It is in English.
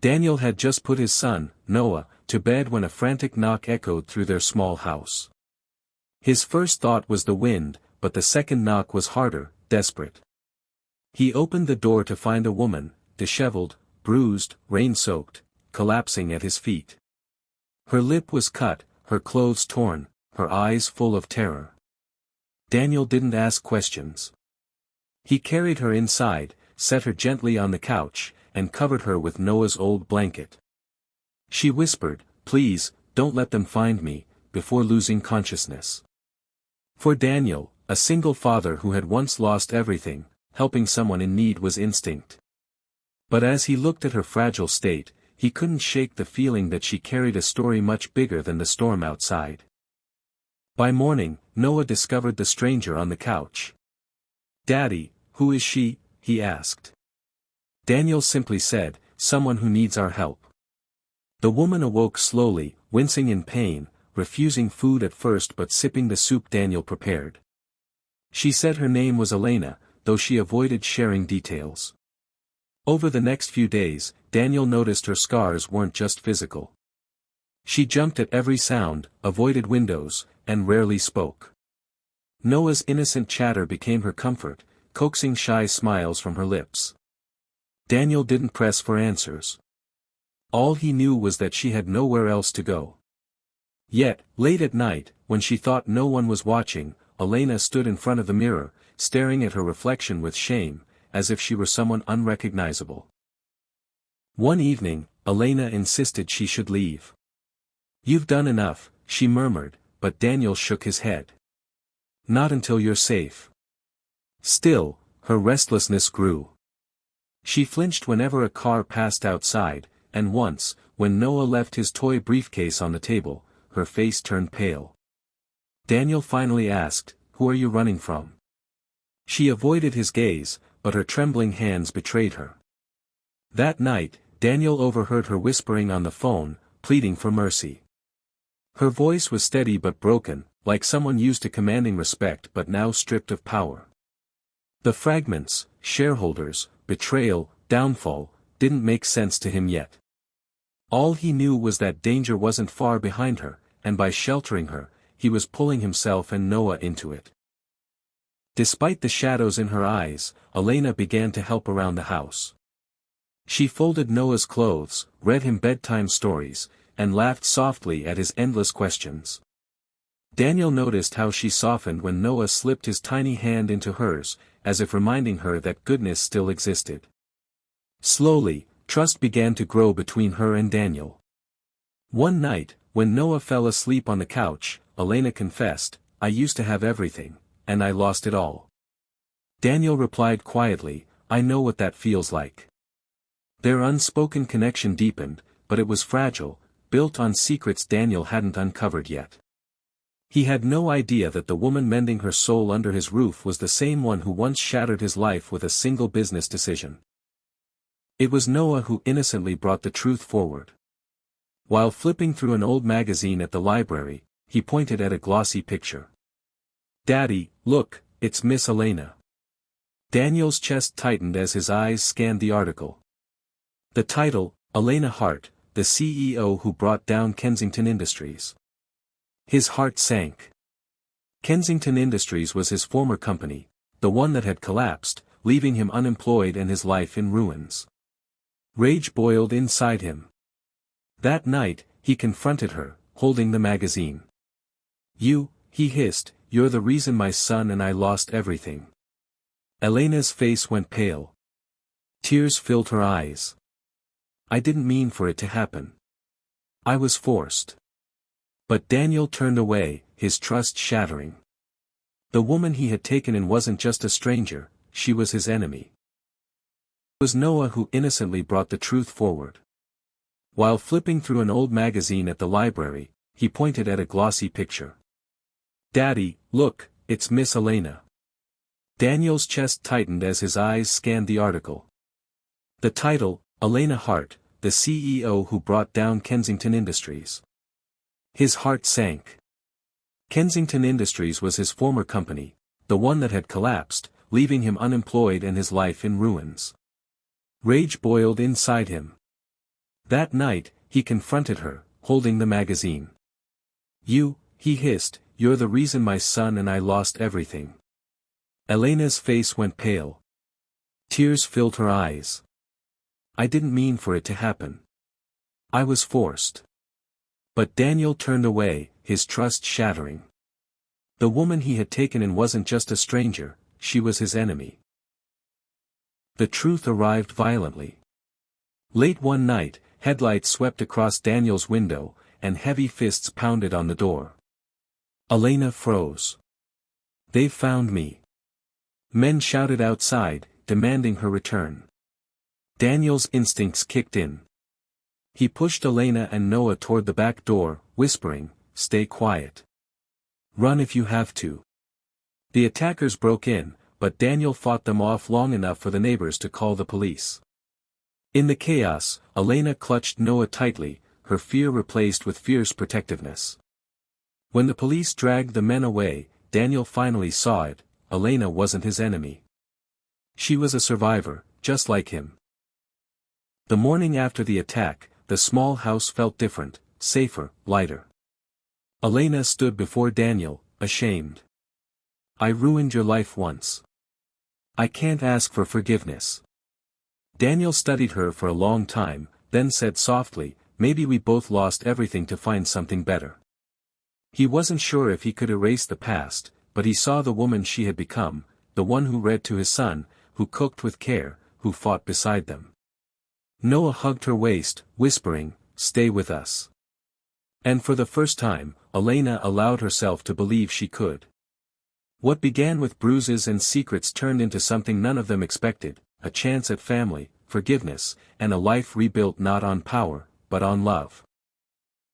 Daniel had just put his son, Noah, to bed when a frantic knock echoed through their small house. His first thought was the wind, but the second knock was harder, desperate. He opened the door to find a woman, disheveled, bruised, rain-soaked, collapsing at his feet. Her lip was cut, her clothes torn, her eyes full of terror. Daniel didn't ask questions. He carried her inside, set her gently on the couch, and covered her with Noah's old blanket. She whispered, "Please, don't let them find me," before losing consciousness. For Daniel, a single father who had once lost everything, helping someone in need was instinct. But as he looked at her fragile state, he couldn't shake the feeling that she carried a story much bigger than the storm outside. By morning, Noah discovered the stranger on the couch. "Daddy, who is she?" he asked. Daniel simply said, "Someone who needs our help." The woman awoke slowly, wincing in pain, refusing food at first but sipping the soup Daniel prepared. She said her name was Elena, though she avoided sharing details. Over the next few days, Daniel noticed her scars weren't just physical. She jumped at every sound, avoided windows, and rarely spoke. Noah's innocent chatter became her comfort, coaxing shy smiles from her lips. Daniel didn't press for answers. All he knew was that she had nowhere else to go. Yet, late at night, when she thought no one was watching, Elena stood in front of the mirror, staring at her reflection with shame, as if she were someone unrecognizable. One evening, Elena insisted she should leave. "You've done enough," she murmured, but Daniel shook his head. "Not until you're safe." Still, her restlessness grew. She flinched whenever a car passed outside, and once, when Noah left his toy briefcase on the table, her face turned pale. Daniel finally asked, "Who are you running from?" She avoided his gaze, but her trembling hands betrayed her. That night, Daniel overheard her whispering on the phone, pleading for mercy. Her voice was steady but broken, like someone used to commanding respect but now stripped of power. The fragments, shareholders, betrayal, downfall, didn't make sense to him yet. All he knew was that danger wasn't far behind her, and by sheltering her, he was pulling himself and Noah into it. Despite the shadows in her eyes, Elena began to help around the house. She folded Noah's clothes, read him bedtime stories, and laughed softly at his endless questions. Daniel noticed how she softened when Noah slipped his tiny hand into hers, as if reminding her that goodness still existed. Slowly, trust began to grow between her and Daniel. One night, when Noah fell asleep on the couch, Elena confessed, "I used to have everything, and I lost it all." Daniel replied quietly, "I know what that feels like." Their unspoken connection deepened, but it was fragile, built on secrets Daniel hadn't uncovered yet. He had no idea that the woman mending her soul under his roof was the same one who once shattered his life with a single business decision. It was Noah who innocently brought the truth forward. While flipping through an old magazine at the library, he pointed at a glossy picture. "Daddy, look, it's Miss Elena." Daniel's chest tightened as his eyes scanned the article. The title, "Elena Hart, the CEO who brought down Kensington Industries." His heart sank. Kensington Industries was his former company, the one that had collapsed, leaving him unemployed and his life in ruins. Rage boiled inside him. That night, he confronted her, holding the magazine. "You," he hissed, "you're the reason my son and I lost everything." Elena's face went pale. Tears filled her eyes. "I didn't mean for it to happen. I was forced." But Daniel turned away, his trust shattering. The woman he had taken in wasn't just a stranger, she was his enemy. It was Noah who innocently brought the truth forward. While flipping through an old magazine at the library, he pointed at a glossy picture. "Daddy, look, it's Miss Elena." Daniel's chest tightened as his eyes scanned the article. The title, "Elena Hart, the CEO who brought down Kensington Industries." His heart sank. Kensington Industries was his former company, the one that had collapsed, leaving him unemployed and his life in ruins. Rage boiled inside him. That night, he confronted her, holding the magazine. "You," he hissed, "you're the reason my son and I lost everything." Elena's face went pale. Tears filled her eyes. "I didn't mean for it to happen. I was forced." But Daniel turned away, his trust shattering. The woman he had taken in wasn't just a stranger, she was his enemy. The truth arrived violently. Late one night, headlights swept across Daniel's window, and heavy fists pounded on the door. Elena froze. "They've found me." Men shouted outside, demanding her return. Daniel's instincts kicked in. He pushed Elena and Noah toward the back door, whispering, "Stay quiet. Run if you have to." The attackers broke in, but Daniel fought them off long enough for the neighbors to call the police. In the chaos, Elena clutched Noah tightly, her fear replaced with fierce protectiveness. When the police dragged the men away, Daniel finally saw it: Elena wasn't his enemy. She was a survivor, just like him. The morning after the attack, the small house felt different, safer, lighter. Elena stood before Daniel, ashamed. "I ruined your life once. I can't ask for forgiveness." Daniel studied her for a long time, then said softly, "Maybe we both lost everything to find something better." He wasn't sure if he could erase the past, but he saw the woman she had become, the one who read to his son, who cooked with care, who fought beside them. Noah hugged her waist, whispering, "Stay with us." And for the first time, Elena allowed herself to believe she could. What began with bruises and secrets turned into something none of them expected: a chance at family, forgiveness, and a life rebuilt not on power, but on love.